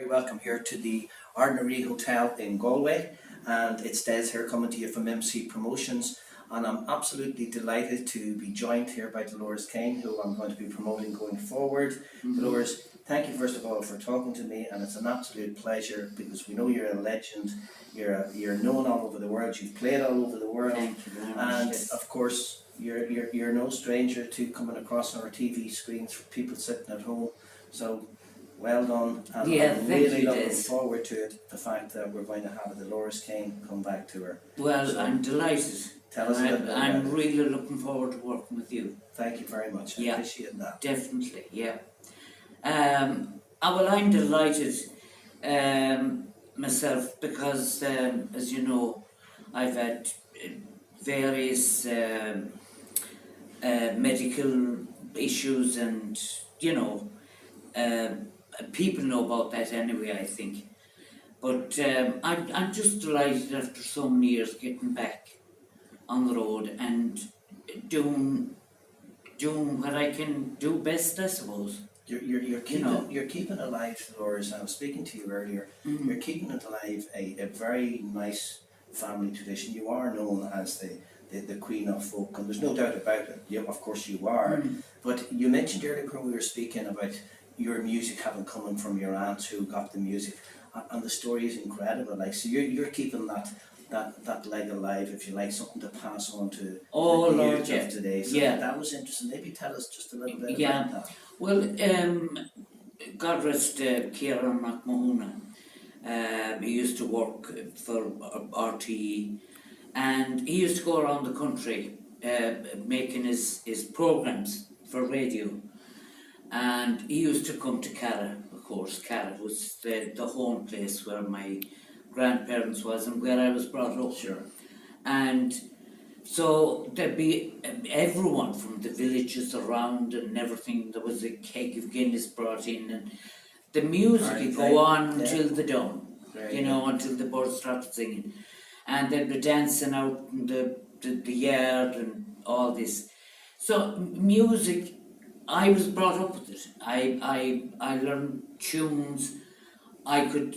Welcome here to the Ordinary Hotel in Galway, and it's Des here coming to you from DesMc Promotions, and I'm absolutely delighted to be joined here by Dolores Keane, who I'm going to be promoting going forward. Dolores, thank you first of all for talking to me, and it's an absolute pleasure because we know you're a legend. You're known all over the world. You've played all over the world, Thank you very much. and Yes. of course you're no stranger to coming across our TV screens for people sitting at home. So well done, and Yeah, I'm thank really you, looking Des. forward to it. The fact that we're going to have a Dolores Keane come back to her. Well, So, I'm delighted. tell us a little bit about I'm it. really looking forward to working with you. Thank you very much. I Yeah. appreciate that. Definitely, yeah. Well, I'm delighted myself because, as you know, I've had various medical issues, and people know about that anyway, I think. But I'm just delighted after so many years getting back on the road and doing what I can do best, I suppose. You're keeping know. you're keeping alive, Dolores. I was speaking to you earlier. Mhm. You're keeping it alive a very nice family tradition. You are known as the Queen of Folk, and there's no doubt about it. You, of course, you are. Mm. But you mentioned earlier when we were speaking about your music having coming from your aunt who got the music, and the story is incredible. Like, so you're keeping that leg alive, if you like, something to pass on to Oh, the Lord, youth yeah. of today. So Yeah. that was interesting. Maybe tell us just a little bit Yeah. about that. Well, God rest Kieran McMahon. He used to work for RTE, and he used to go around the country making his programs for radio. And he used to come to Cara, of course. Cara was the home place where my grandparents was and where I was brought up. Sure. And so there'd be everyone from the villages around and everything. There was a keg of Guinness brought in, and the music would go on till the dawn, until the birds started singing. And they'd be dancing out in the yard and all this. So music, I was brought up with it. I learned tunes. I could,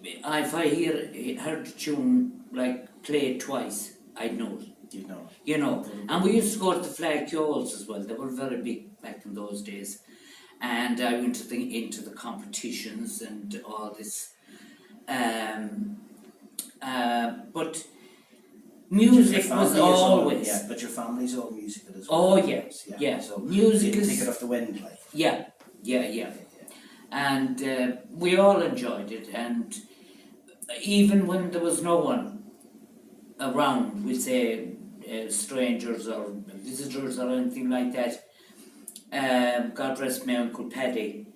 if I heard the tune, like play it twice, I'd know it. You know. And we used to go to the flag Kyols as well. They were very big back in those days. And I went into the competitions and all this. But music was always. Yeah, but your family's all musical as Oh, well. yeah, Yeah. yeah. So Music you is. take it off the wind, like. Yeah. And we all enjoyed it. And even when there was no one around, we say strangers or visitors or anything like that, God rest my Uncle Paddy,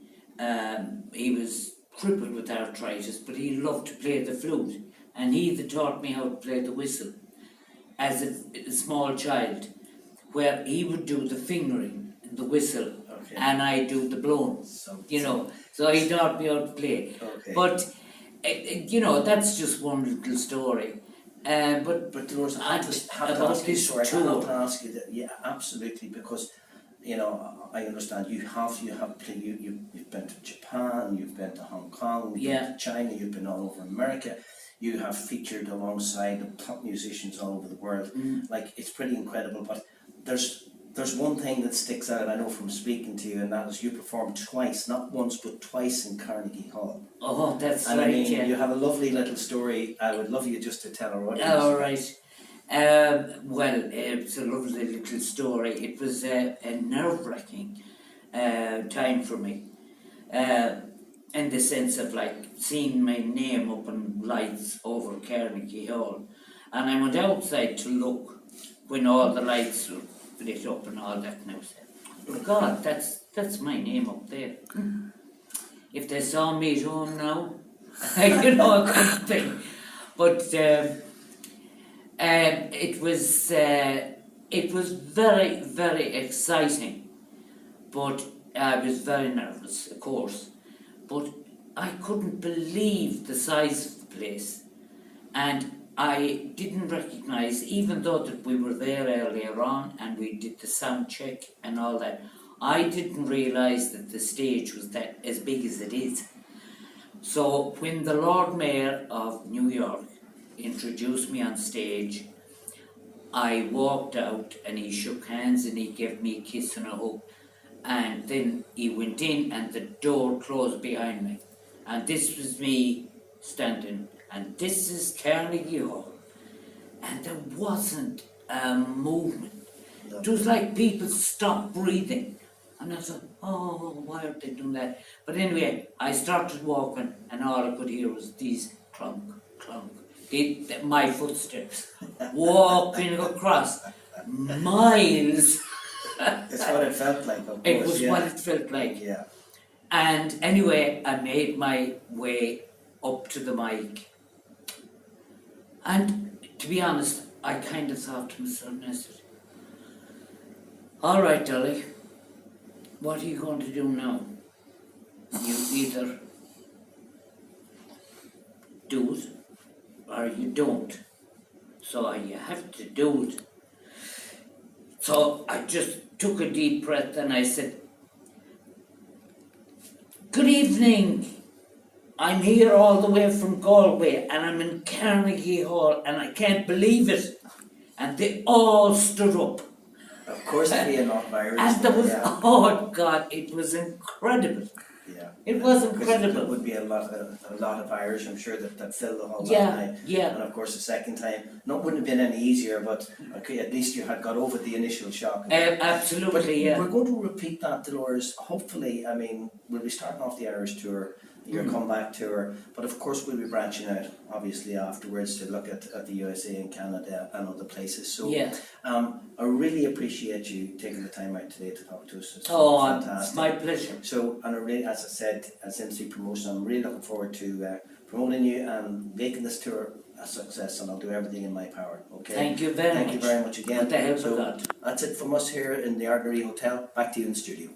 he was crippled with arthritis, but he loved to play the flute, and he that taught me how to play the whistle as a small child, where he would do the fingering and the whistle, Okay. and I do the blowing, so he taught me how to play. Okay. But that's just one little story. But Dolores, I have to about ask you, this sorry, I tour. have to ask you that. Yeah, absolutely, because I understand you've been to Japan, you've been to Hong Kong, you've been to China, you've been all over America. You have featured alongside the top musicians all over the world. Like, it's pretty incredible. But there's one thing that sticks out, I know from speaking to you, and that is you performed twice, not once but twice, in Carnegie Hall. Oh, that's And right. I mean, Yeah. you have a lovely little story. I would love you just to tell our audience. All right. Well, it's a lovely little story. It was a nerve-wracking time for me, in the sense of like seeing my name up in lights over Carnegie Hall, and I went outside to look when all the lights were lit up and all that, and I said, "Oh God, that's my name up there." If they saw me at home now, I couldn't think. But it was very, very exciting, but I was very nervous, of course. But I couldn't believe the size of the place, and I didn't recognise, even though that we were there earlier on and we did the sound check and all that, I didn't realise that the stage was that as big as it is. So when the Lord Mayor of New York introduced me on stage, I walked out and he shook hands and he gave me a kiss and a hug. And then he went in and the door closed behind me. And this was me standing. And this is Carnegie Hall. And there wasn't a movement. It was like people stopped breathing. And I thought, oh, why are they doing that? But anyway, I started walking and all I could hear was these clunk, clunk. My footsteps walking across miles. It's what it felt like, of course. It was what it felt like. Yeah. And anyway, I made my way up to the mic. And to be honest, I kind of thought to myself, I said, all right, Dolly, what are you going to do now? You either do it or you don't. So you have to do it. So I just took a deep breath and I said, good evening. I'm here all the way from Galway and I'm in Carnegie Hall and I can't believe it. And they all stood up. Of course, there'd be a lot of Irish. And there was, yeah. oh God, it was incredible. Yeah. It was There incredible. would be a lot of Irish, I'm sure, that filled the hall that Yeah, night. yeah. And of course, the second time, wouldn't have been any easier, but okay, at least you had got over the initial shock. Absolutely, yeah. We're going to repeat that, Dolores. Hopefully, I mean, we'll be starting off the Irish tour, your comeback tour, but of course we'll be branching out, obviously, afterwards to look at the USA and Canada and other places. So, Yeah. I really appreciate you taking the time out today to talk to us. It's Oh, fantastic. it's my pleasure. So, and I really, as I said, as DesMc Promotions, I'm really looking forward to promoting you and making this tour a success, and I'll do everything in my power. Okay. Thank you very much. Thank you very much again. With the help so of God. that's it from us here in the Artery Hotel. Back to you in the studio.